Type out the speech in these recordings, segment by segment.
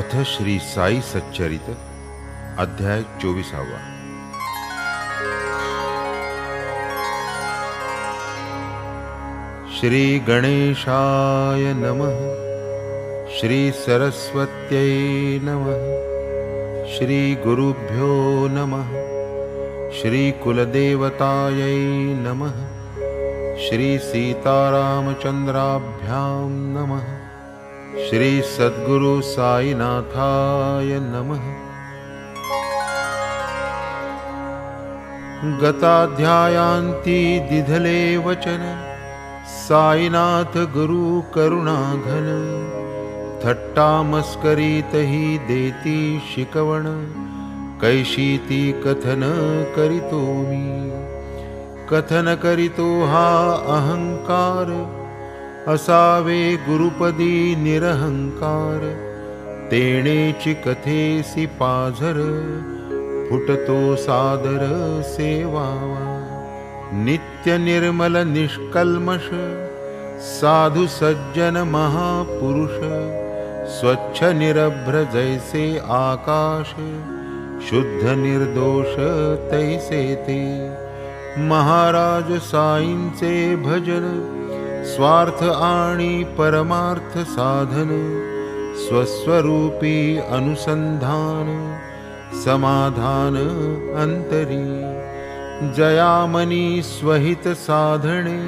अथ श्री साई सच्चरित अध्याय 24। श्री गणेशाय नमः। श्री सरस्वत्यै नमः। श्री गुरुभ्यो नमः। श्री कुलदेवतायै नमः। श्री सीतारामचंद्राभ्यां नमः। श्री सद्गुरु साईनाथाय नमः। गताध्यायांति दिधले वचन साईनाथ गुरु करुणाघन। थट्टा मस्करीत ही देती शिकवण कैशीती कथन करितो मी। कथन करितो हा अहंकार असावे गुरुपदी निरहंकार। तेणेची कथेसी पाझर फुटतो सादर सेवावा। नित्य निर्मल निष्कल्मष साधु सज्जन महापुरुष। स्वच्छ निरभ्र जैसे आकाश शुद्ध निर्दोष तैसे ते। महाराज साईंचे भजन स्वार्थ आणि परमार्थ साधन। स्वस्वरूपी अनुसंधान समाधान अंतरी। जयामनी स्वहित साधणे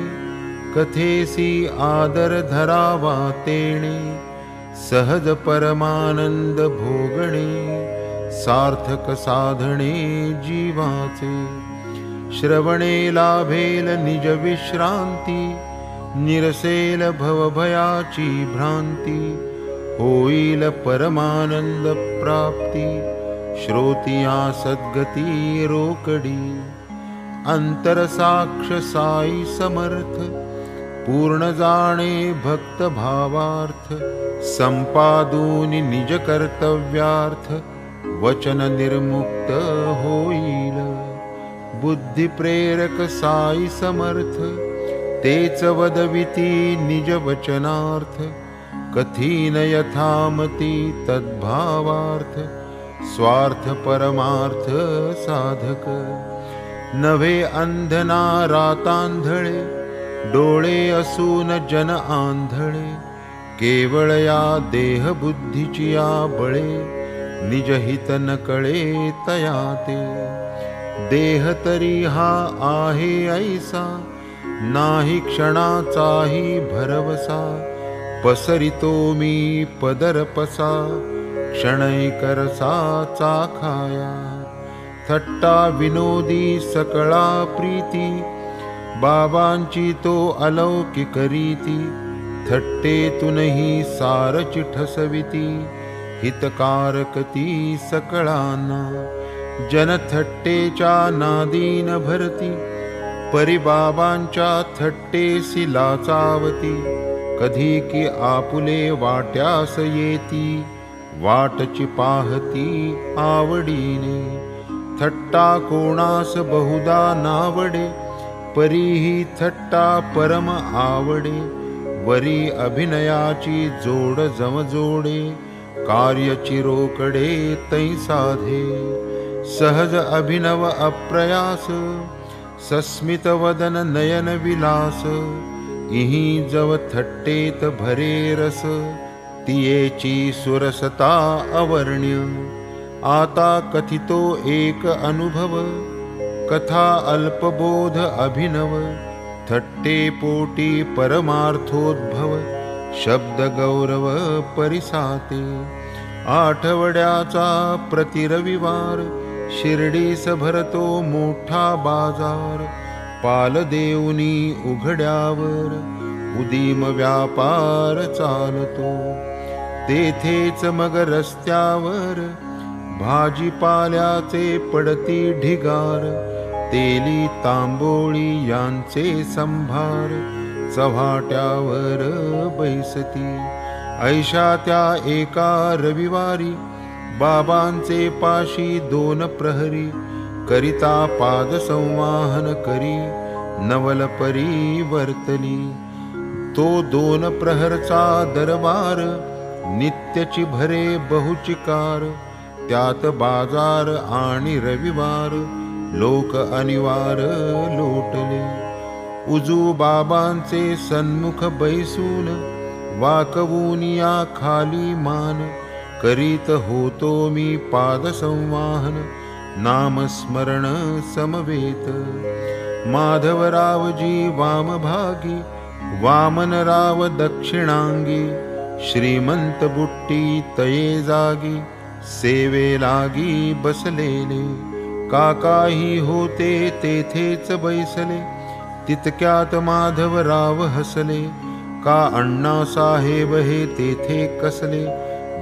कथेसी आदर धरावा तेणे। सहज परमानंद भोगणे सार्थक साधणे जीवाचे। श्रवणे लाभेल निज विश्रांती निरसेल भवभयाची भ्रांती। होईल परमानंद प्राप्ती श्रोतिया सद्गती रोकडी। अंतर साक्ष साई समर्थ पूर्ण जाणे भक्त भावार्थ। संपादूनि निज कर्तव्यार्थ वचन निर्मुक्त होईल। बुद्धि प्रेरक साई समर्थ तेच वदविती निज वचनार्थ। कथीन यथामती तद्भावार्थ स्वार्थ परमार्थ साधक। नव्हे अंधना रातांधळे डोळे असून जन आंधळे। केवळ या देह बुद्धीची या बळे निज हित न कळे तया ते। देह तरी हा आहे ऐसा नाही क्षणाचाही भरवसा। पसरितो मी पदरपसा क्षणैकरसा चाखाया। थट्टा विनोदी सकळा प्रीती बाबांची तो अलौकिक रीती। थट्टेतूनही सार चिठसविती हितकारकती सकळांना। जन थट्टेच्या नादीन भरती परिबाबांच्या थट्टेसी लाचावती। कधी की आपुले वाट्यास येती वाटची पाहती आवडीने। थट्टा कोणास बहुदा नावडे परीही थट्टा परम आवडे। वरी अभिनयाची जोड जमजोडे कार्य चिरोकडे तै साधे। सहज अभिनव अप्रयास सस्मित वदन नयन विलास। इही जव थट्टेत भरे रस तियेची सुरसता अवर्ण्य। आता कथितो एक अनुभव कथा अल्पबोध अभिनव। थट्टे पोटी परमार्थोद्भव शब्द गौरव परिसाते। आठवड्याचा प्रतिरविवार शिर्डीस भरतो मोठा बाजार। पालदेवनी उघड्यावर उदीम व्यापार चालतो। तेथेच मग रस्त्यावर भाजीपाल्याचे पडती ढिगार। तेली तांबोळी यांचे संभार चव्हाट्यावर बैसती। ऐशा त्या एका रविवारी बाबांचे पाशी दोन प्रहरी। करिता पाद संवाहन करी नवल परिवर्तली। तो दोन प्रहरचा दरबार नित्यची भरे बहुचिकार, त्यात बाजार आणि रविवार, लोक अनिवार लोटले. उजू बाबांचे सन्मुख बैसून, वाकवून या खाली मान, करीत होतो मी पादसंवाहन, नामस्मरण समवेत. माधवरावजी वामभागी, वामनराव दक्षिणांगी, श्रीमंत बुट्टी तये जागी, सेवे लागी बसलेले. काकाही होते तेथेच बैसले, तितक्यात माधवराव हसले. का अण्णासाहेब हे तेथे कसले,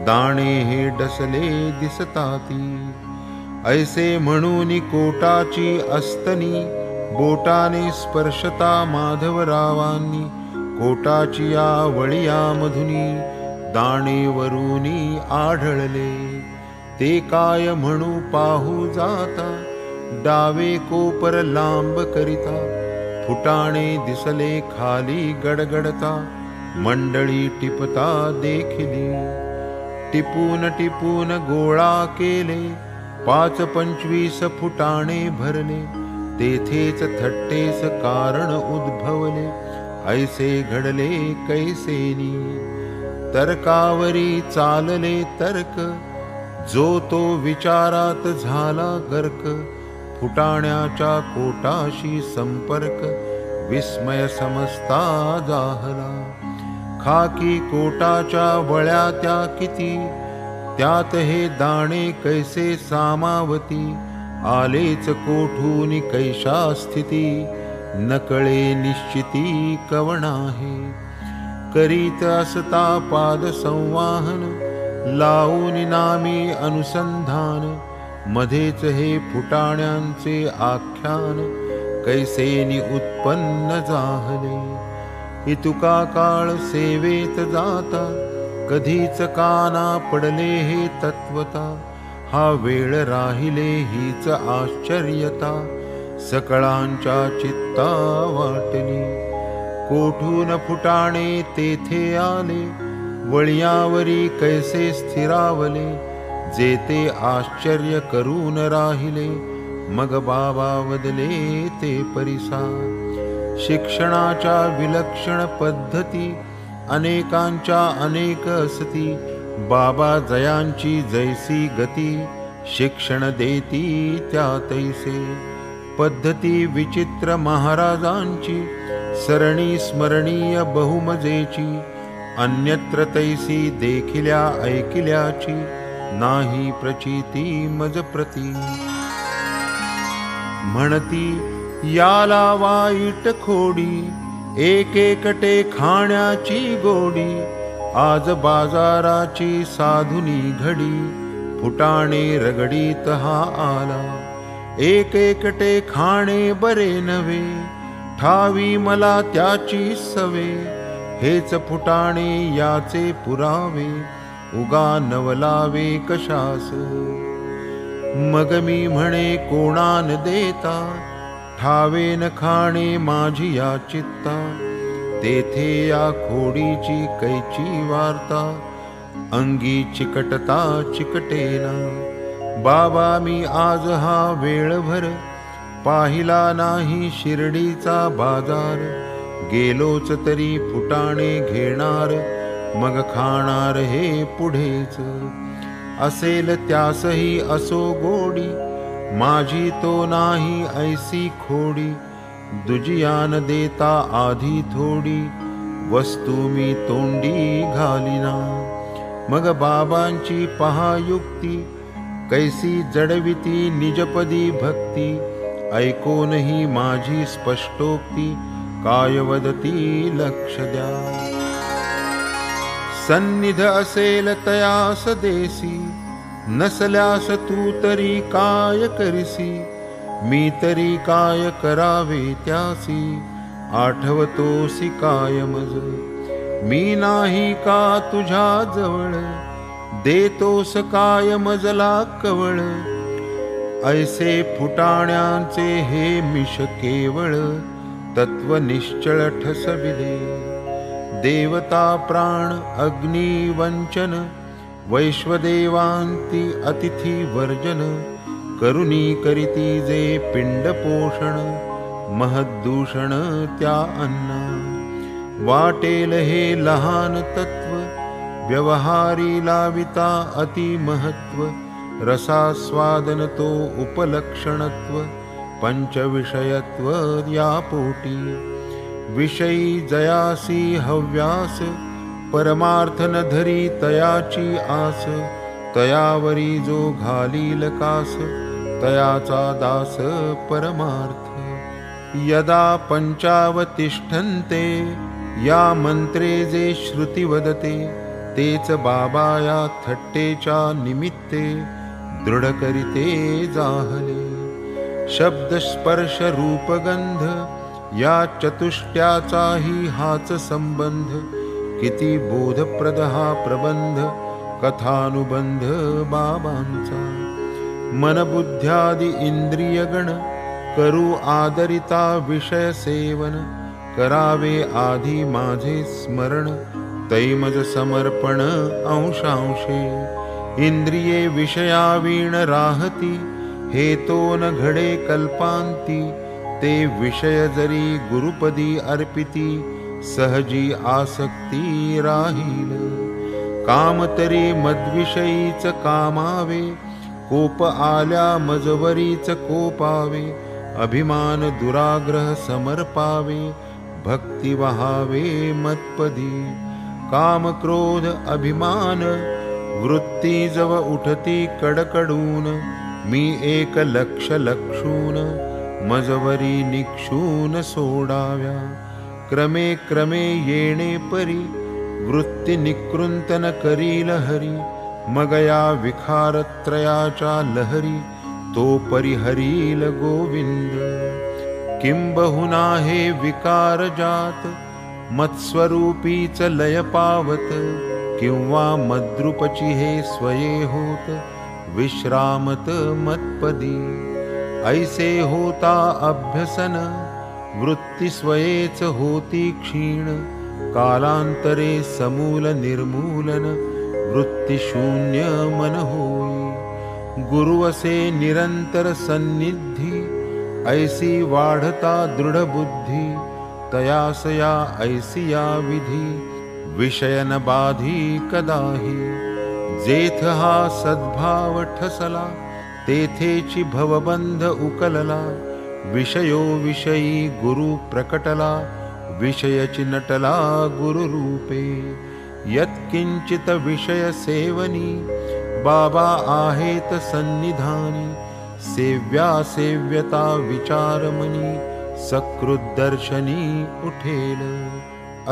दाणे हे डसले दिसताती. ऐसे म्हणून कोटाची अस्तनी, बोटाने स्पर्शता माधवरावांनी. कोटाची या वळियामधुनी, दाणे वरूनी आढळले. ते काय म्हणू पाहू जाता, डावे कोपर लांब करिता. फुटाणे दिसले खाली गडगडता, मंडळी टिपता देखिली. टिपून टिपून गोळा केले, 5-25 फुटाणे भरले. तेथेच थट्टेस कारण उद्भवले, ऐसे घडले कैसेनी. तर्कावरी चालले तर्क, जो तो विचारात झाला गर्क. फुटाण्याच्या कोटाशी संपर्क, विस्मय समजता जाहला. खाकी कोटाच्या वळ्या त्या किती, त्यात हे दाणे कैसे सामावती. आलेच कोठून कैशा स्थिती, नकळे निश्चिती कवणाहे. करीत असता पाद संवाहन, लावून नामी अनुसंधान. मध्येच हे फुटाण्यांचे आख्यान, कैसेनी उत्पन्न जाहले. इतुका काळ सेवेत जाता, कधीच काना पडले हे तत्वता. हा वेळ राहिले हीच आश्चर्यता, सकळांच्या चित्ता वाटली. कोठून फुटाणे तेथे आले, वळियावरी कैसे स्थिरावले. जेते आश्चर्य करून राहिले, मग बाबा वदले ते परिसा. शिक्षणाच्या विलक्षण पद्धती, अनेकांच्या अनेक असती. बाबा जयांची जैसी गती, शिक्षण देती त्या तैसे. पद्धती विचित्र महाराजांची, सरणी स्मरणीय बहुमजेची. अन्यत्र तैसी देखिल्या ऐकिल्याची, नाही प्रचिती मज प्रती. म्हणती याला वाईट खोडी, एक एकटे खाण्याची गोडी. आज बाजाराची साधुनी घडी, फुटाणे रगडीत हा आला. एक एकटे खाणे बरे नव्हे, ठावी मला त्याची सवे. हेच फुटाणे याचे पुरावे, उगा नवलावे कशास. मग मी म्हणे कोणान देता, ठावेन खाणे माझी या चित्ता. तेथे या खोडीची कैची वार्ता, अंगी चिकटता चिकटेना. बाबा मी आज हा वेळभर, पाहिला नाही शिर्डीचा बाजार. गेलोच तरी फुटाणे घेणार, मग खाणार हे पुढेच. असेल त्यासही असो गोडी, माझी तो नाही ऐसी खोडी. दुजियान देता आधी थोडी, वस्तू मी तोंडी घालिना. मग बाबांची पहा युक्ती, कैसी जडविती निजपदी भक्ती. ऐकोनही माझी स्पष्टोक्ती, काय वदती लक्ष द्या. सन्निध असेल तयास देसी, नसल्यास तू तरी काय करिसी. मी तरी काय करावे त्यासी, आठवतोसी काय मज. मी नाही का तुझ्या जवळ, देतोस काय मजला कवळ. ऐसे फुटाण्यांचे हे मिश केवळ, तत्व निश्चळ ठसविले. देवता प्राण अग्नि वंचन वैश्वदेवांती अतिथी वर्जन करुणी करीती जे पिंड पोषण महद्दूषण त्या अन्ना वाटेल हे लहान तत्व व्यवहारी लाविता अति महत्व रसास्वादन तो उपलक्षणत्व पंचविषयत्व या पोटी विषयी जयासी हव्यास परमार्थ न धरी तयाची आस तयावरी जो घालील कास तयाचा दास परमार्थ यदा पंचावतिष्ठन्ते या मंत्रे जे श्रुती वदते तेच बाबा या थट्टेच्या निमित्ते दृढ करीते जाहले शब्द स्पर्श रूपगंध या चतुष्ट्याचाही हाच संबंध किती बोधप्रद हा प्रबंध कथानुबंध बाबांचा मनबुद्ध्यादि इंद्रियगण करू आदरिता विषय सेवन करावे आधी माझे स्मरण तैमज समर्पण अंशांशे इंद्रिये विषयावीण राहती हेतो न घडे कल्पांती ते विषय जरी गुरुपदी अर्पिती सहजी आसक्ती राहील काम तरी मद्विषयीच कामावे कोप आल्या मजवरीच कोपावे अभिमान दुराग्रह समर्पावे भक्ती वहावे मतपदी काम क्रोध अभिमान वृत्ती जव उठती कडकडून मी एक लक्ष लक्षून मजवरी निक्षून सोडाव्या क्रमे क्रमे येणे परी वृत्ती निकृंतन करील हरी मग या विखारत्रयाच्या लहरी तो परिहरील गोविंद किंबहुना हे विकार जात मत्स्वरूपीच लय पावत किंवा मद्रुपची हे स्वये होत विश्रामत मतपदी ऐसे होता अभ्यसन वृत्ती स्वयेच होती क्षीण कालांतरे समूल निर्मूलन वृत्ती शून्य मन होई गुरु असे निरंतर सन्निधी ऐसी वाढता दृढ बुद्धी तयासया ऐसिया विधी विषय न बाधी कदाही जेथ हा सद्भाव ठसला तेथेची भवबंध उकलला विषयो विषयी गुरु प्रकटला विषयची नटला गुरु रूपे यत्किंचित विषय सेवनी बाबा आहेत सन्निधानी सेव्या सेव्यता विचारमनी सकृद्दर्शनी उठेल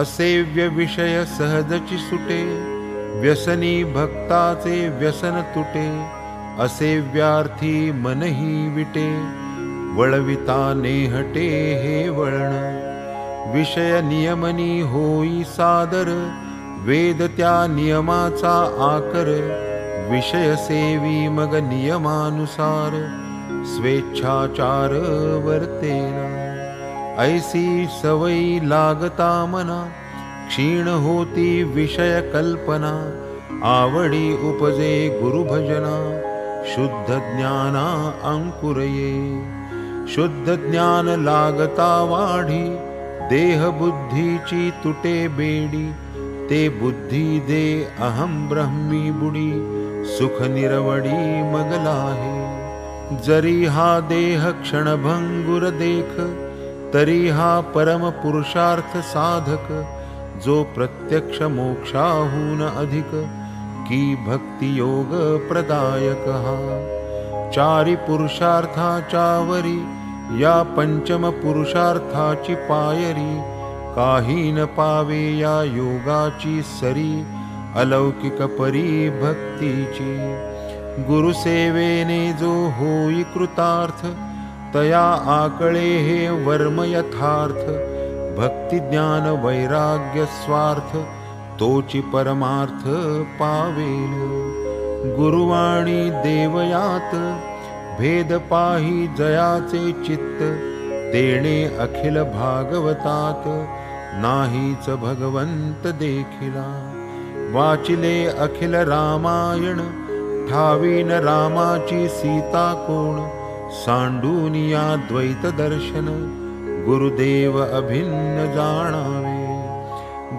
असेव्य विषय सहजची सुटे व्यसनी भक्ताचे व्यसन तुटे असेव्यार्थी मनही विटे वळविता नेहटे हे वळण विषय नियमनी होई सादर वेद त्या नियमाचा आकर विषय सेवी मग नियमानुसार स्वेच्छाचार वर्तेना ऐसी सवयी लागता मना क्षीण होती विषय कल्पना आवडी उपजे गुरुभजना शुद्ध ज्ञाना अंकुरये शुद्ध ज्ञान लागता वाढी देह बुद्धीची तुटे बेडी ते बुद्धी दे अहम ब्रह्मी बुडी सुख निरवडी मगलाहे जरी हा देह क्षणभंगुर देख तरी हा परम पुरुषार्थ साधक जो प्रत्यक्ष मोक्षाहून अधिक की भक्ति योग प्रदायक हा चारी पुरुषार्थाच्या वरी या पंचम पुरुषार्थाची पायरी काही न पावे या योगाची सरी अलौकिक परी भक्तीची गुरुसेवेने जो होई कृतार्थ तया आकळे हे वर्म यथार्थ भक्ति ज्ञान वैराग्य स्वार्थ तोची परमार्थ पावेल गुरुवाणी देवयात भेद पाही जयाचे चित्त तेणे अखिल भागवतात नाहीच भगवंत देखिला। वाचिले अखिल रामायण, ठावीन रामाची सीता कोण। सांडूनिया द्वैत दर्शन, गुरुदेव अभिन्न जाणावे।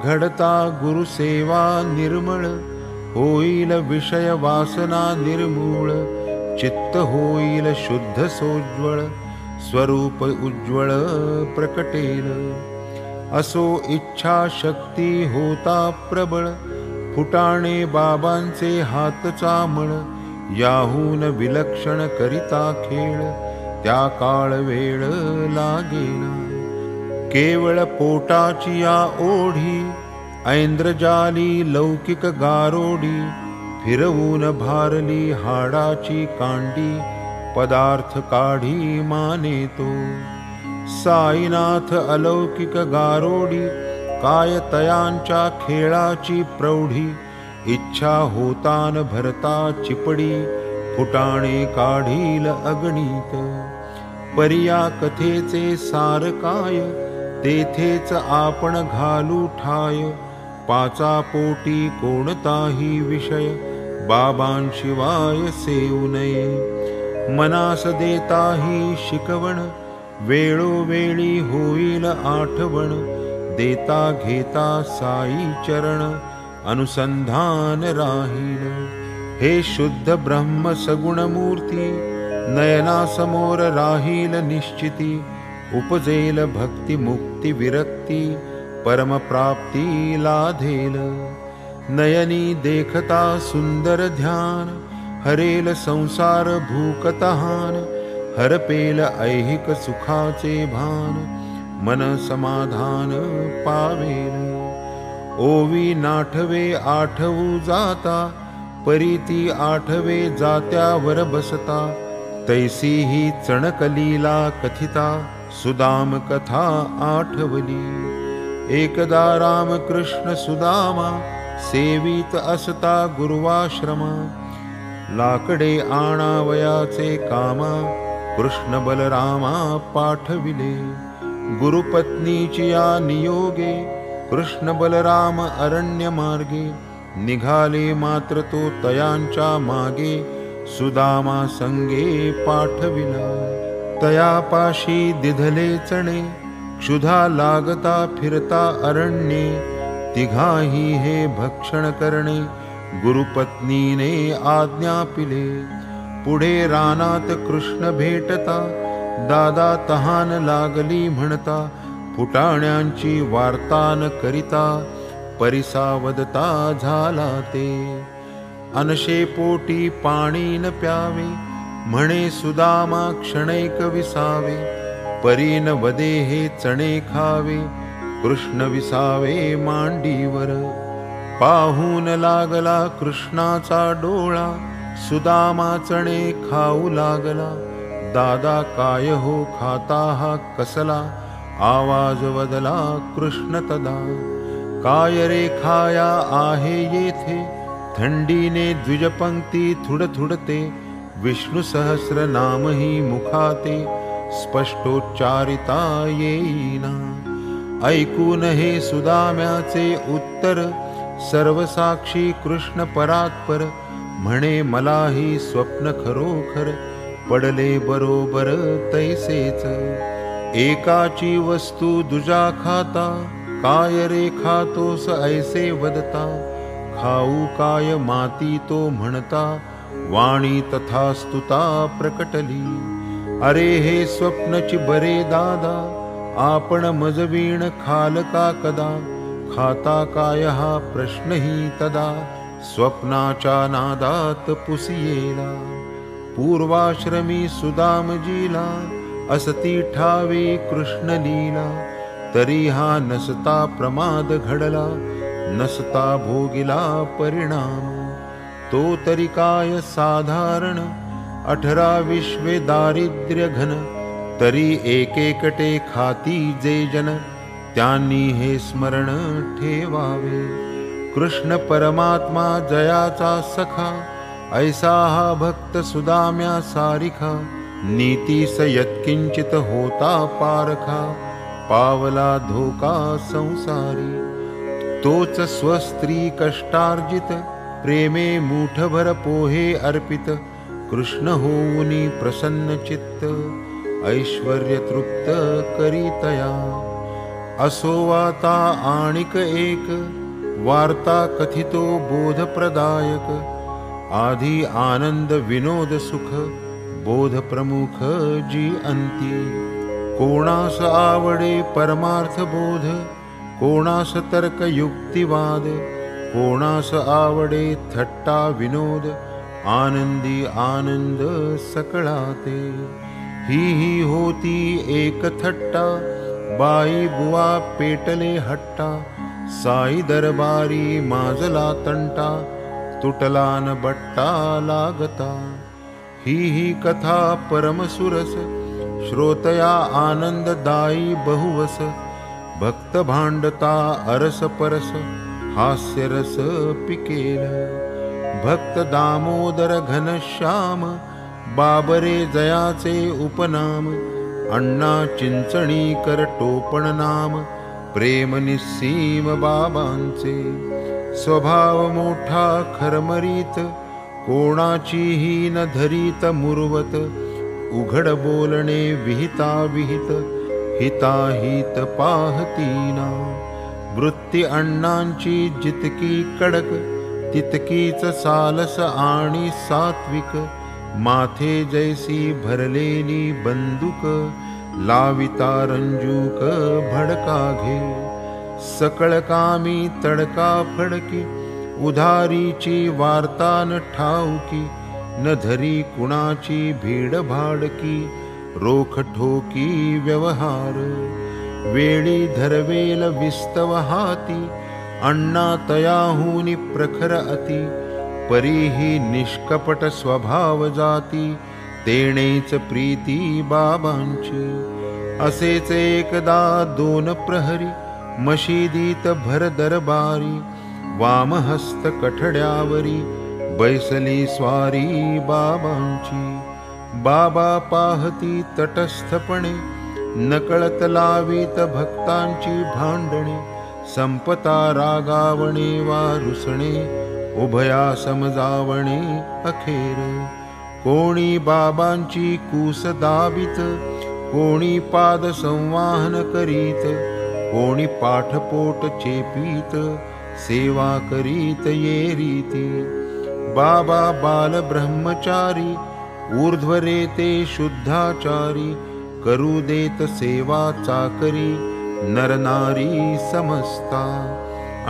घडता गुरुसेवा निर्मळ, होईल विषय वासना निर्मूळ। चित्त होईल शुद्ध सोज्वळ, स्वरूप उज्ज्वल प्रकटेल। असो इच्छा शक्ती होता प्रबळ, फुटाणे बाबांचे हातचा मळ। याहून विलक्षण करिता खेळ, त्या काळ वेळ लागेना। केवळ पोटाची या ओढी, ऐंद्रजाली लौकिक गारोडी। फिरवून भारली हाडाची कांडी, पदार्थ काढी माने तो। साईनाथ अलौकिक गारोडी, काय तयांच्या खेळाची प्रौढी। इच्छा होतान भरता चिपडी, फुटाणे काढील अगणित। परिया कथेचे सार काय, तेथेच आपण घालू ठाय। पाचा पोटी कोणताही विषय, बाबांशिवाय सेवू नये। मनास देताही शिकवण, वेळोवेळी होईल आठवण। देता घेता साई चरण, अनुसंधान राहील। हे शुद्ध ब्रह्म सगुण मूर्ती, नयनासमोर राहील निश्चिती। उपजेल भक्ती मुक्ती विरक्ती, परमप्राप्ती लाधेल। नयनी देखता सुंदर ध्यान, हरेल संसार भूकतहान। हरपेल ऐहिक सुखाचे भान, मन समाधान पावेल। ओवी नाठवे आठवू जाता, परीती आठवे जात्यावर बसता। तैसी ही चणकलीला कथिता, सुदाम कथा आठवली। एकदा रामकृष्ण सुदामा, सेवित असता गुरुवाश्रमा। लाकडे आणावयाचे कामा, कृष्ण बलरामा पाठविले। गुरुपत्नीची या नियोगे, कृष्ण बलराम अरण्य मार्गे। निघाले मात्र तो तयांच्या मागे, सुदामा संगे पाठविला। तयापाशी दिधले चणे, क्षुधा लागता फिरता अरण्ये। तिघाही हे भक्षण करणे, गुरुपत्नीने आज्ञापिले। पुढे रानात कृष्ण भेटता, दादा तहान लागली म्हणता। फुटाण्यांची वार्ता न करिता, परिसावदता झाला ते। अनशे पोटी पाणी न प्यावे, म्हणे सुदामा क्षणैक विसावे। परीन वदे हे चणे खावे, कृष्ण विसावे मांडीवर। पाहून लागला कृष्णाचा डोळा, सुदामा चणे खाऊ लागला। दादा काय हो खाता हा कसला, आवाज वदला कृष्ण तदा। काय रे खाया आहे येथे, थंडीने द्विजपंक्ती थुडथुडते। विष्णु सहस्र नामही मुखाते, स्पष्टोच्चारिता येईना। ऐकून हे सुदाम्याचे उत्तर, सर्वसाक्षी कृष्ण परात्पर। म्हणे मलाही स्वप्न खरोखर, पडले बरोबर तैसेच। एकाची वस्तू दुजा खाता, काय रे खातोस ऐसे वदता। खाऊ काय माती तो म्हणता, वाणी तथास्तुता प्रकटली। अरे हे स्वप्नची बरे दादा, आपण मजवीण खाल का कदा। खाता काय हा प्रश्नही तदा, स्वप्नाच्या नादात पुसियेला। पूर्वाश्रमी सुदामजीला, असती ठावे कृष्ण लीला। तरी हा नसता प्रमाद घडला, नसता भोगिला परिणाम। तो तरी काय साधारण, 18 विश्वे दारिद्र्य घन। तरी एकेकटे खाती जे जन, त्यांनी हे स्मरण ठेवावे। कृष्ण परमात्मा जयाचा सखा, ऐसा हा भक्त सुदाम्या सारिखा। नीतीस यत्किंचित होता पारखा, पावला धोका संसारी, तोच स्वस्त्री कष्टार्जित, प्रेमे मूठभर पोहे अर्पित, कृष्ण होऊनी प्रसन्न चित्त, ऐश्वर्य तृप्त करीतया। असो वाता आणिक एक, वार्ता कथितो बोधप्रदायक, आधी आनंद विनोद सुख, बोध प्रमुख जी अंती। कोणास आवडे परमार्थ बोध, कोणास तर्क युक्तिवाद, कोणास आवडे थट्टा विनोद, आनंदी आनंद सकळाते। ही होती एक थट्टा, बाई बुवा पेटले हट्टा, साई दरबारी माजला तंटा, तुटला न बट्टा लागता। ही कथा परमसुरस, श्रोतया आनंददायी बहुवस, भक्त भांडता अरस परस, हास्यरस पिकेल। भक्त दामोदर घनश्याम, बाबरे जयाचे उपनाम, अण्णा चिंचणीकर टोपण नाम, प्रेम निस्सीम बाबांचे। स्वभाव मोठा खरमरीत, कोणाचीही न धरीत मुरवत, उघड बोलणे विहिता विहित, हिताहित पाहतीना। वृत्ती अण्णांची जितकी कडक, तितकीच सालस आणि सात्विक, माथे जैसी भरलेली बंदूक, लाविता रंजूक भडका घे। सकळ कामी तडका फडकी, उधारीची वार्ता न ठाऊकी, न धरी कुणाची भीड भाडकी, रोख ठोकी व्यवहार। वेळी धरवेल विस्तव हाती, अण्णा तयाहुनी प्रखर अति, परीही निष्कपट स्वभाव जाती, तेणेच प्रीती बाबांची। असेच एकदा दोन प्रहरी, मशिदीत भर दरबारी, वामहस्त कठड्यावरी, बैसली स्वारी बाबांची। बाबा पाहती तटस्थपणे, नकळत लावीत भक्तांची भांडणे, संपता रागावणे वा रुसणे, उभया समजावणे अखेर। कोणी बाबांची कूस दाबीत, कोणी पाद संवाहन करीत, कोणी पाठपोट चेपीत, सेवा करीत ये रीती। बाबा बाल ब्रह्मचारी, ऊर्ध्वरे ते शुद्धाचारी, करू देत सेवा चाकरी, नरनारी समजता।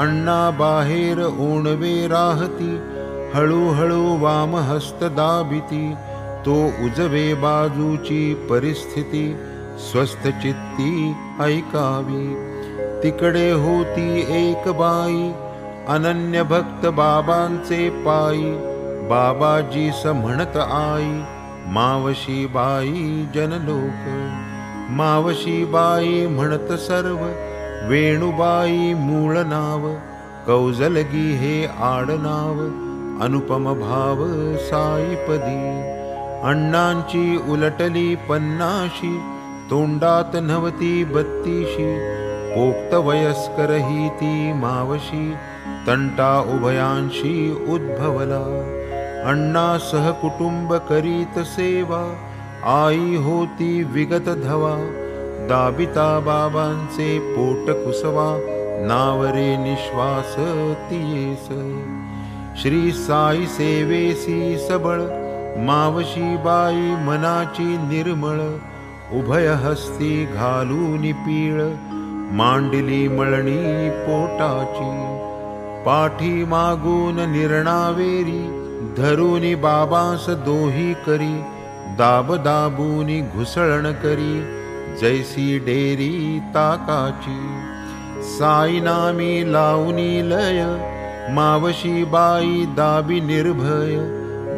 अण्णा बाहेर ओणवे राहती, हळूहळू वामहस्त दाबिती, तो उजवे बाजूची परिस्थिती, स्वस्थ चित्ती ऐकावी। तिकडे होती एक बाई, अनन्य भक्त बाबांचे पायी, बाबाजीस म्हणत आई, मावशी बाई जनलोक। मावशी बाई म्हणत सर्व, वेणुबाई मूळ नाव, कौजलगी हे आडनाव, अनुपम भाव साईपदी। अण्णांची उलटली पन्नाशी, तोंडात नवती बत्तीशी, पोक्त वयस्कर ही ती मावशी, तंटा उभयांशी उद्भवला। अण्णा सहकुटुंब करीत सेवा, आई होती विगत धवा, दाबिता बाबांचे पोट कुसवा, नावरे निश्वास तियेस। श्री साई सेवेसी सबळ, मावशी बाई मनाची निर्मळ, उभय हस्ती घालून पीळ, मांडली मळणी पोटाची। पाठी मागून निर्णावेरी, धरूनी बाबांस दोही करी, दाब दाबूनी घुसळण करी, जैसी डेरी ताकाची। साई नामी लावणी लय, मावशी बाई दाबी निर्भय,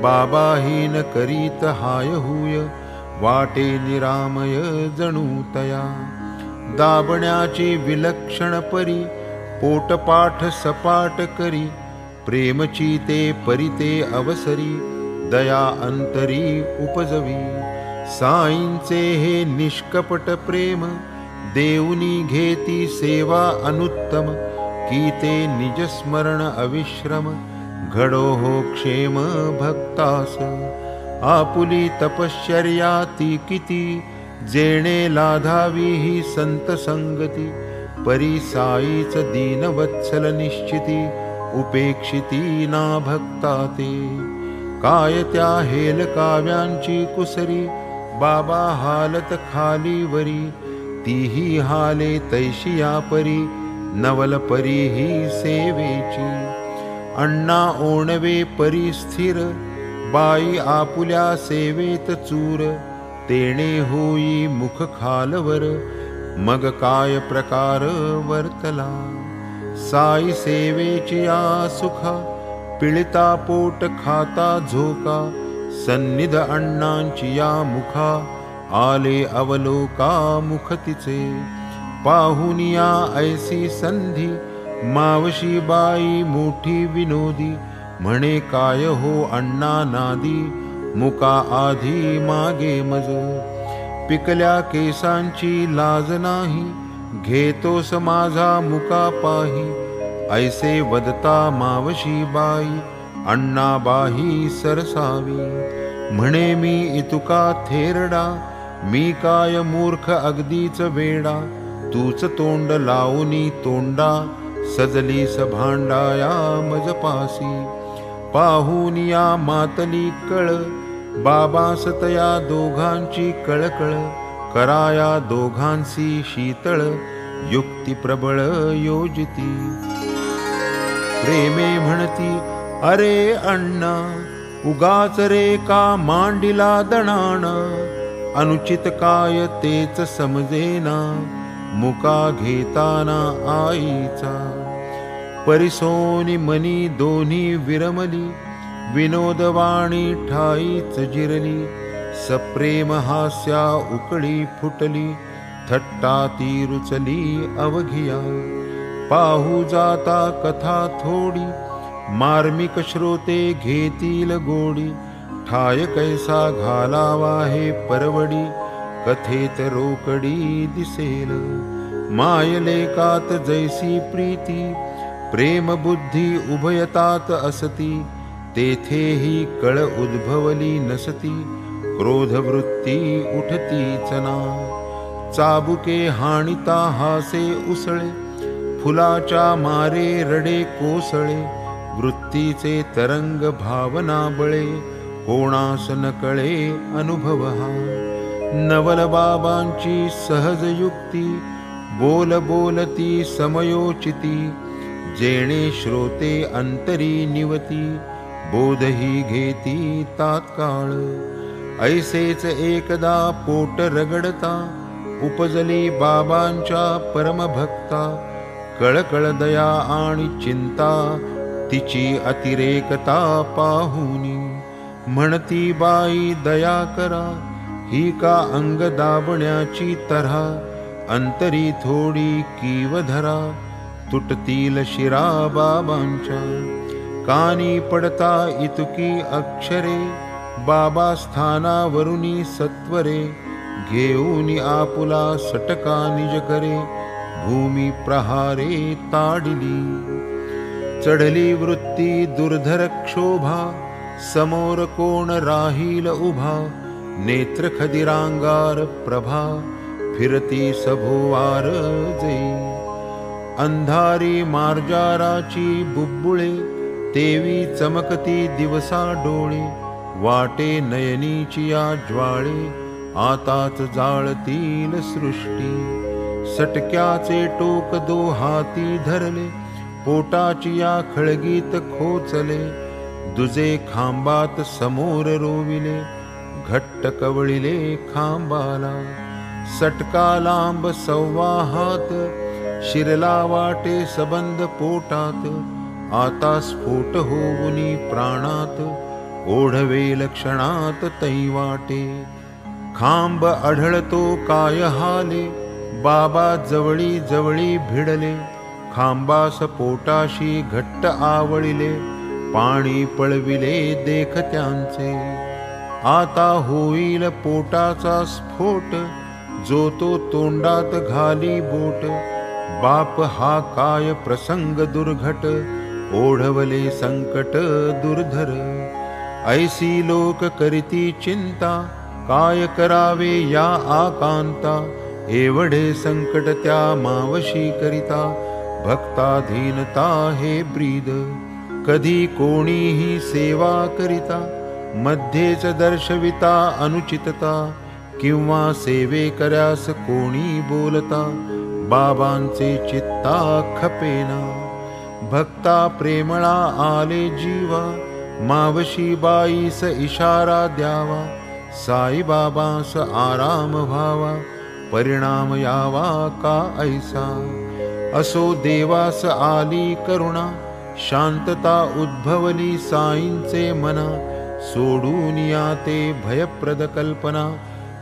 बाबाहीन करीत हाय हुय, वाटे निरामय जणू तया। दाबण्याची विलक्षण परी, पोटपाठ सपाट करी, प्रेमची ते परिते अवसरी, दया अंतरी उपजवी। साईंचे हे निष्कपट प्रेम, देऊनी घेती सेवा अनुत्तम, की ते निज स्मरण अविश्रम, घडो हो क्षेम भक्तास। आपुली तपश्चर्या ती किती, जेणे लाधावी ही संत संगती, परी साईच दीनवत्सल निश्चिती, उपेक्षिती ना भक्ता ते। काय त्या हेल काव्यांची कुसरी, बाबा हालत खाली वरी, तीही हाले तैशी या परी, नवल परी ही सेवेची। अण्णा ओणवे परी स्थिर, बाई आपुल्या सेवेत चूर, तेणे होई मुख खालवर, मग काय प्रकार वर्तला। साई सेवेची या सुखा, पिळता पोट खाता झोका, सन्निध अण्णांची या मुखा, आले अवलोका मुख तिचे। पाहुनिया ऐसी संधी, मावशी बाई मोठी विनोदी, म्हणे काय हो अण्णा नादी, मुका आधी मागे मज। पिकल्या केसांची लाज नाही, घेतोस माझा मुका पाही, ऐसे वदता मावशी बाई, अण्णा बाही सरसावी। म्हणे मी इतुका थेरडा, मी काय मूर्ख अगदीच वेडा, तूच तोंड लावूनी तोंडा, सजलीस भांडाया मजपासी। पाहुनिया मातली कळ, बाबास तया दोघांची कळकळ, कराया दोघांसी शीतळ, युक्ती प्रबळ योजिती। प्रेमे म्हणती अरे अण्णा, उगाच रे का मांडिला दणाणा, अनुचित काय तेच समजेना, मुका घेताना आईचा। परिसोनी मनी दोन्ही विरमली, विनोदवाणी ठाईच जिरली, सप्रेम हास्या उकळी फुटली, थट्टा ती रुचली अवघिया। पाहू जाता कथा थोडी, मार्मिक श्रोते घेतील गोडी, ठाय कैसा घालावा हे परवडी, कथेत रोकडी दिसेल। मायलेकात जैसी प्रीती, प्रेम बुद्धी उभयतात असती, तेथेही कळ उद्भवली नसती, क्रोधवृत्ती उठतीच ना। चाबुके हाणिता हासे उसळे, फुलाच्या मारे रडे कोसळे, वृत्तीचे तरंग भावना बळे, कोणास न कळे अनुभव हा। नवल बाबांची सहज युक्ती, बोल बोलती समयोचिती, जेणे श्रोते अंतरी निवती, बोधही घेती तात्काळ। ऐसेच एकदा पोट रगडता, उपजली बाबांच्या परमभक्ता, कळकळ दया आणि चिंता, तिची अतिरेकता पाहुनी। म्हणती बाई दया करा, ही का अंग दाबण्याची तऱ्हा, अंतरी थोडी कीव धरा, तुटतील शिरा बाबांच्या। कानी पडता इतुकी अक्षरे, बाबा स्थानावरुनी सत्वरे, घेऊनी आपुला सटका निज करे, भूमी प्रहारे ताडिली। चढली वृत्ती दुर्धर क्षोभा, समोर कोण राहील उभा, नेत्र खदिरांगार प्रभा, फिरती सभोवार जई। अंधारी मार्जाराची बुब्बुळे, तेवी चमकती दिवसा डोळे, वाटे नयनीची या ज्वाळे, आताच जाळतील सृष्टी। सटक्याचे टोक दो हाती धरले, पोटाची या खळगीत खोचले, दुजे खांबात समोर रोविले, घट्ट कवळिले खांबाला। सटका लांब सव्वा हात, शिरला वाटे सबंध पोटात, आता स्फोट होऊनी प्राणात, ओढवे लक्षणात तै वाटे। खांब आढळतो काय हाले, बाबा जवळी जवळी भिडले, खांबास पोटाशी घट्ट आवळिले, पाणी पळविले देखत्यांचे। आता होईल पोटाचा स्फोट, जो तो तोंडात घाली बोट, बाप हा काय प्रसंग दुर्घट, ओढवले संकट दुर्धर। ऐसी लोक करीती चिंता, काय करावे या आकांता, एवढे संकट त्या मावशी करिता, भक्ताधीनता हे ब्रीद। कधी कोणीही सेवा करिता, मध्येच दर्शविता अनुचितता, किंवा सेवे कर्यास कोणी बोलता, बाबांचे चित्ता खपेना। भक्ता प्रेमळा आले जीवा, मावशी बाईस इशारा द्यावा, साई बाबांस आराम व्हावा, परिणाम यावा का ऐसा। असो देवास आली करुणा, शांतता उद्भवली साईंचे मना, सोडून या ते भयप्रद कल्पना,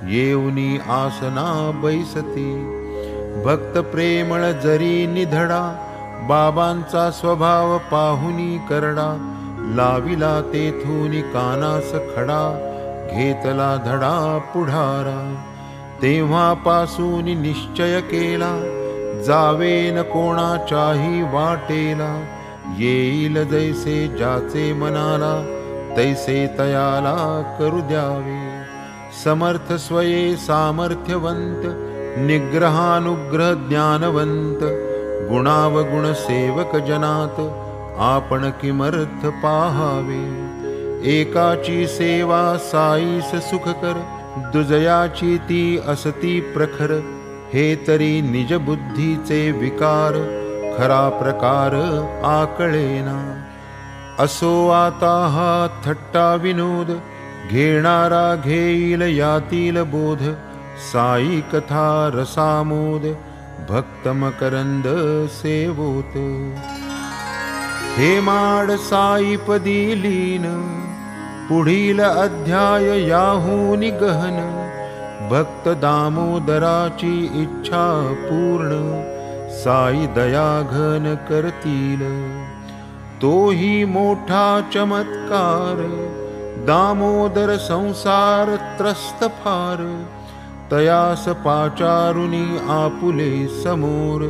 येऊनी आसना बैसती। भक्त प्रेमळ जरी निधडा, बाबांचा स्वभाव पाहुनी करडा, लाविला तेथून कानास खडा, घेतला धडा पुढारा। तेव्हापासून निश्चय केला, जावेन कोणाच्याही वाटेला, येईल जैसे ज्याचे मनाला, तैसे तयाला करू द्यावे। समर्थ स्वये सामर्थ्यवंत, निग्रहानुग्रह ज्ञानवंत, गुणावगुण सेवक जनात, आपण किमर्थ पाहावे। एकाची सेवा साईस सुखकर, दुजयाची ती असती प्रखर, हे तरी निज बुद्धीचे विकार, खरा प्रकार आकळेना। असो आता हा थट्टा विनोद, घेणारा घेईल यातील बोध, साई कथा रसामोद, भक्त मकरंद सेवोत। हे माड साईपदी लीन, पुढील अध्याय याहूनी गहन, भक्त दामोदराची इच्छा पूर्ण, साई दयाघन करतील। तोही मोठा चमत्कार, दामोदर संसार त्रस्त फार, तयास पाचारुनी आपुले समोर,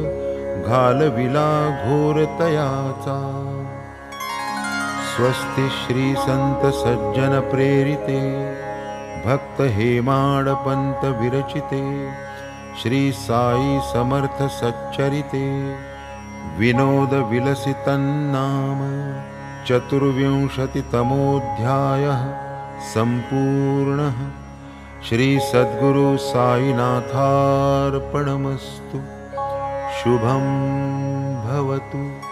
घालविला घोर तयाचा। स्वस्ति श्री संत सज्जन प्रेरिते, भक्त हेमाड पंत विरचिते, श्री साई समर्थ सच्चरिते, विनोद विलसितन्नाम, 24तमोऽध्यायः सम्पूर्णः। श्री सद्गुरु साईनाथार्पणमस्तु। शुभं भवतु।